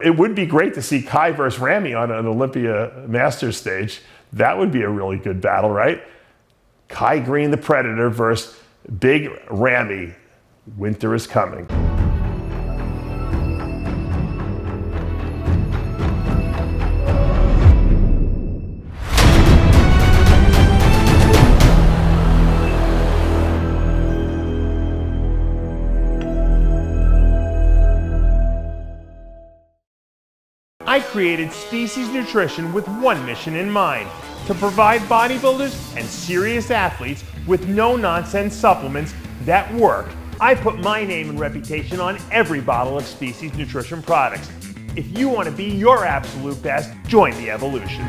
It would be great to see Kai versus Ramy on an Olympia Masters stage. That would be a really good battle, right? Kai Greene the Predator versus Big Ramy. Winter is coming. I created Species Nutrition with one mission in mind: to provide bodybuilders and serious athletes with no-nonsense supplements that work. I put my name and reputation on every bottle of Species Nutrition products. If you want to be your absolute best, join the evolution.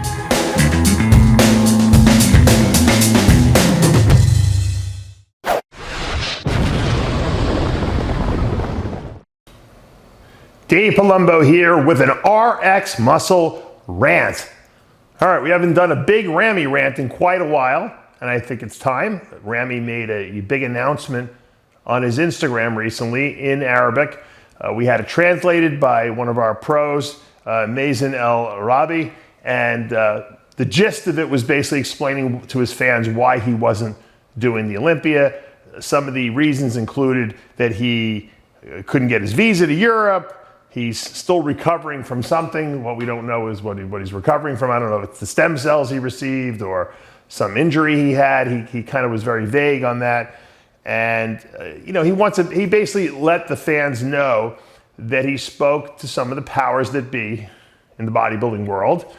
Dave Palumbo here with an RX Muscle rant. All right, we haven't done a Big Ramy rant in quite a while, and I think it's time. Ramy made a big announcement on his Instagram recently in Arabic. We had it translated by one of our pros, Mazen El Rabi, and the gist of it was basically explaining to his fans why he wasn't doing the Olympia. Some of the reasons included that he couldn't get his visa to Europe. He's still recovering from something. What we don't know is what he's recovering from. I don't know if it's the stem cells he received or some injury he had. He kind of was very vague on that. And he basically let the fans know that he spoke to some of the powers that be in the bodybuilding world.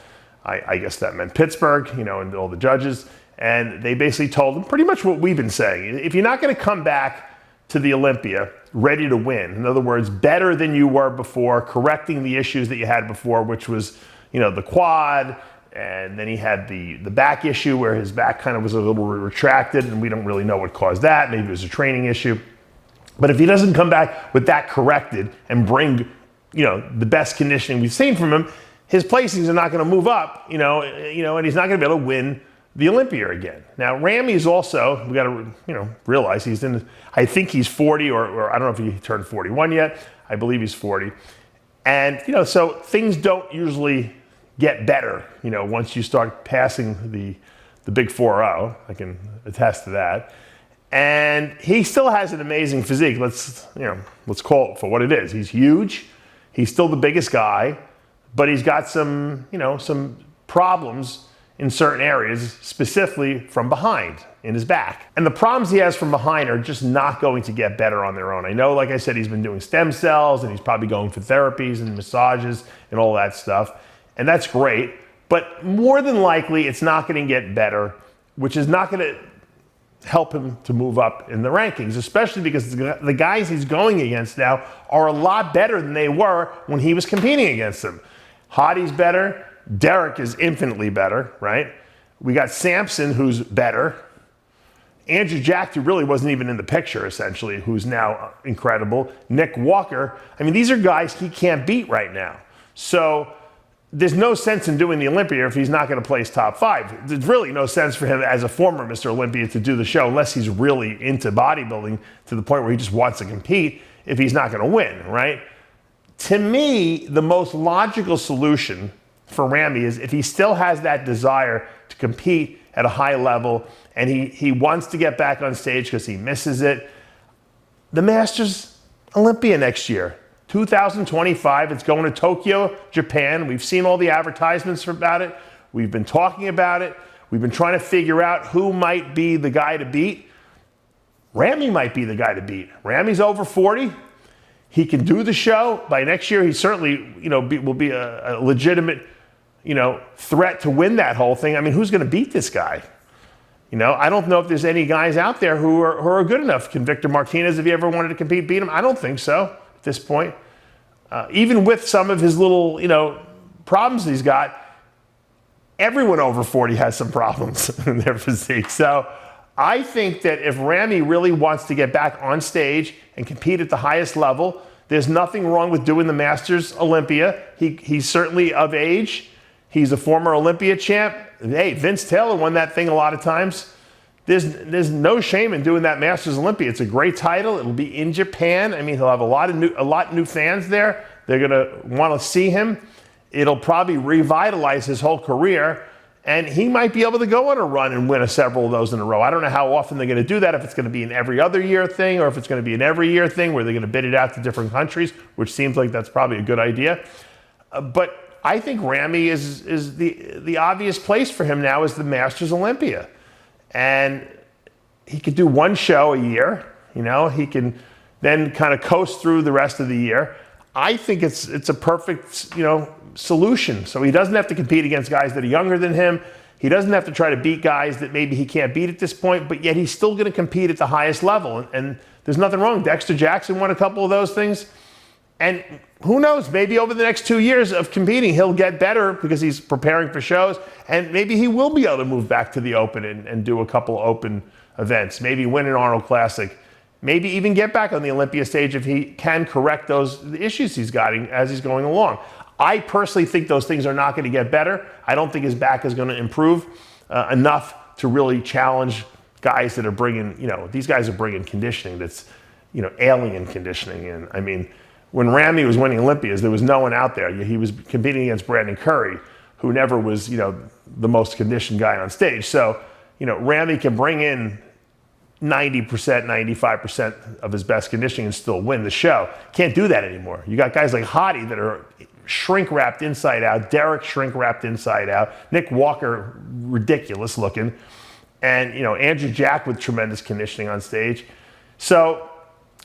I guess that meant Pittsburgh, and all the judges. And they basically told him pretty much what we've been saying. If you're not going to come back to the Olympia ready to win, in other words, better than you were before, correcting the issues that you had before, which was, the quad, and then he had the back issue where his back kind of was a little retracted, and we don't really know what caused that. Maybe it was a training issue. But if he doesn't come back with that corrected and bring, the best conditioning we've seen from him, his placings are not going to move up, and he's not going to be able to win the Olympia again. Now, Ramy is also, we got to, realize he's I think he's 40, or I don't know if he turned 41 yet. I believe he's 40. And, so things don't usually get better, once you start passing the big 4-0. I can attest to that. And he still has an amazing physique. Let's call it for what it is. He's huge. He's still the biggest guy, but he's got some problems in certain areas, specifically from behind in his back. And the problems he has from behind are just not going to get better on their own. I know, like I said, he's been doing stem cells and he's probably going for therapies and massages and all that stuff. And that's great, but more than likely it's not going to get better, which is not going to help him to move up in the rankings, especially because the guys he's going against now are a lot better than they were when he was competing against them. Hottie's better. Derek is infinitely better, right? We got Samson, who's better. Andrew Jack, who really wasn't even in the picture, essentially, who's now incredible. Nick Walker. I mean, these are guys he can't beat right now. So there's no sense in doing the Olympia if he's not going to place top 5. There's really no sense for him as a former Mr. Olympia to do the show unless he's really into bodybuilding to the point where he just wants to compete if he's not going to win, right? To me, the most logical solution for Ramy is if he still has that desire to compete at a high level and he wants to get back on stage because he misses it, the Masters Olympia next year, 2025, it's going to Tokyo, Japan. We've seen all the advertisements about it. We've been talking about it. We've been trying to figure out who might be the guy to beat. Ramy might be the guy to beat. Ramy's over 40. He can do the show. By next year, he certainly, will be a legitimate threat to win that whole thing. I mean, who's going to beat this guy? I don't know if there's any guys out there who are good enough. Can Victor Martinez, if he ever wanted to compete, beat him? I don't think so at this point. Even with some of his little, problems he's got, everyone over 40 has some problems in their physique. So I think that if Ramy really wants to get back on stage and compete at the highest level, there's nothing wrong with doing the Masters Olympia. He's certainly of age. He's a former Olympia champ. Hey, Vince Taylor won that thing a lot of times. There's no shame in doing that Masters Olympia. It's a great title. It'll be in Japan. I mean, he'll have a lot of new fans there. They're going to want to see him. It'll probably revitalize his whole career, and he might be able to go on a run and win several of those in a row. I don't know how often they're going to do that, if it's going to be an every other year thing or if it's going to be an every year thing where they're going to bid it out to different countries, which seems like that's probably a good idea. But I think Ramy is the obvious place for him now is the Masters Olympia. And he could do one show a year, you know, he can then kind of coast through the rest of the year. I think it's a perfect, you know, solution. So he doesn't have to compete against guys that are younger than him. He doesn't have to try to beat guys that maybe he can't beat at this point, but yet he's still going to compete at the highest level. And there's nothing wrong. Dexter Jackson won a couple of those things. And who knows, maybe over the next 2 years of competing, he'll get better because he's preparing for shows. And maybe he will be able to move back to the Open and do a couple Open events. Maybe win an Arnold Classic. Maybe even get back on the Olympia stage if he can correct the issues he's got as he's going along. I personally think those things are not going to get better. I don't think his back is going to improve enough to really challenge guys that are bringing, you know, these guys are bringing conditioning that's, you know, alien conditioning. And I mean, when Ramy was winning Olympias, there was no one out there. He was competing against Brandon Curry, who never was, you know, the most conditioned guy on stage. So, you know, Ramy can bring in 90%, 95% of his best conditioning and still win the show. Can't do that anymore. You got guys like Hottie that are shrink-wrapped inside out, Derek shrink-wrapped inside out, Nick Walker, ridiculous looking, and, you know, Andrew Jack with tremendous conditioning on stage. So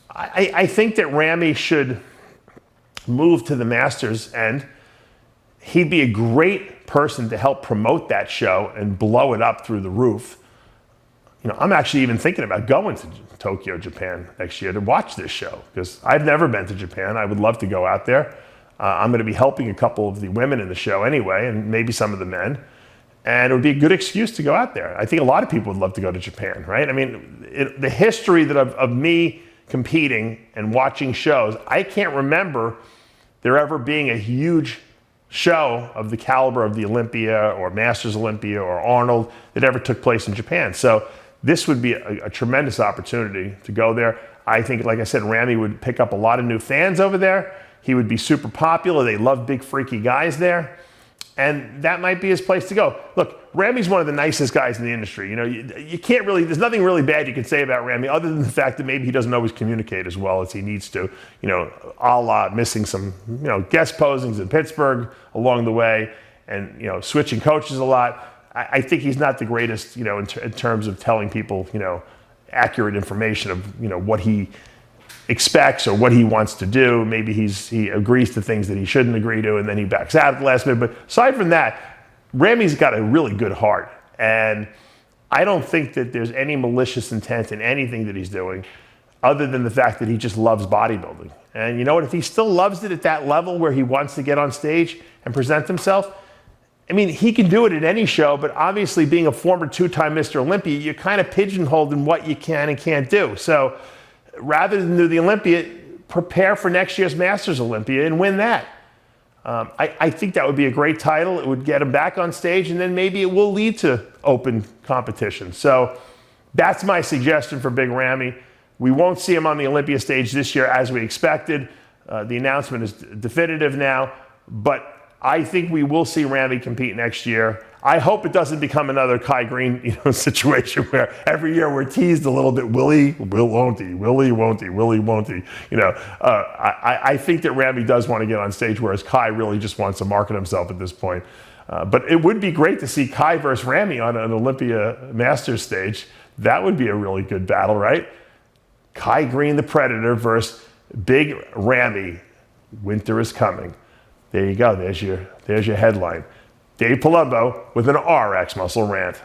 I think that Ramy should move to the Masters end. He'd be a great person to help promote that show and blow it up through the roof. You know, I'm actually even thinking about going to Tokyo, Japan next year to watch this show because I've never been to Japan. I would love to go out there. I'm going to be helping a couple of the women in the show anyway, and maybe some of the men. And it would be a good excuse to go out there. I think a lot of people would love to go to Japan, right? I mean, the history that of me competing and watching shows, I can't remember there ever being a huge show of the caliber of the Olympia or Masters Olympia or Arnold that ever took place in Japan. So this would be a tremendous opportunity to go there. I think, like I said, Ramy would pick up a lot of new fans over there. He would be super popular. They love big, freaky guys there. And that might be his place to go. Look, Ramy's one of the nicest guys in the industry. You know, you can't really, there's nothing really bad you can say about Ramy other than the fact that maybe he doesn't always communicate as well as he needs to. You know, a la missing some, you know, guest posings in Pittsburgh along the way and, you know, switching coaches a lot. I think he's not the greatest, you know, in terms of telling people, you know, accurate information of, you know, what he expects or what he wants to do. Maybe he agrees to things that he shouldn't agree to and then he backs out at the last minute. But aside from that, Ramy's got a really good heart. And I don't think that there's any malicious intent in anything that he's doing other than the fact that he just loves bodybuilding. And you know what? If he still loves it at that level where he wants to get on stage and present himself, I mean, he can do it at any show, but obviously being a former two-time Mr. Olympia, you're kind of pigeonholed in what you can and can't do. So rather than do the Olympia, prepare for next year's Masters Olympia and win that. I think that would be a great title. It would get him back on stage, and then maybe it will lead to open competition. So that's my suggestion for Big Ramy. We won't see him on the Olympia stage this year as we expected. The announcement is definitive now, but I think we will see Ramy compete next year. I hope it doesn't become another Kai Greene, you know, situation where every year we're teased a little bit. Will he? Won't he? Will he? Won't he? Will he? Won't he? You know, I think that Ramy does want to get on stage, whereas Kai really just wants to market himself at this point. But it would be great to see Kai versus Ramy on an Olympia Masters stage. That would be a really good battle, right? Kai Greene, the Predator, versus Big Ramy. Winter is coming. There you go. There's your headline. Dave Palumbo with an RX Muscle Rant.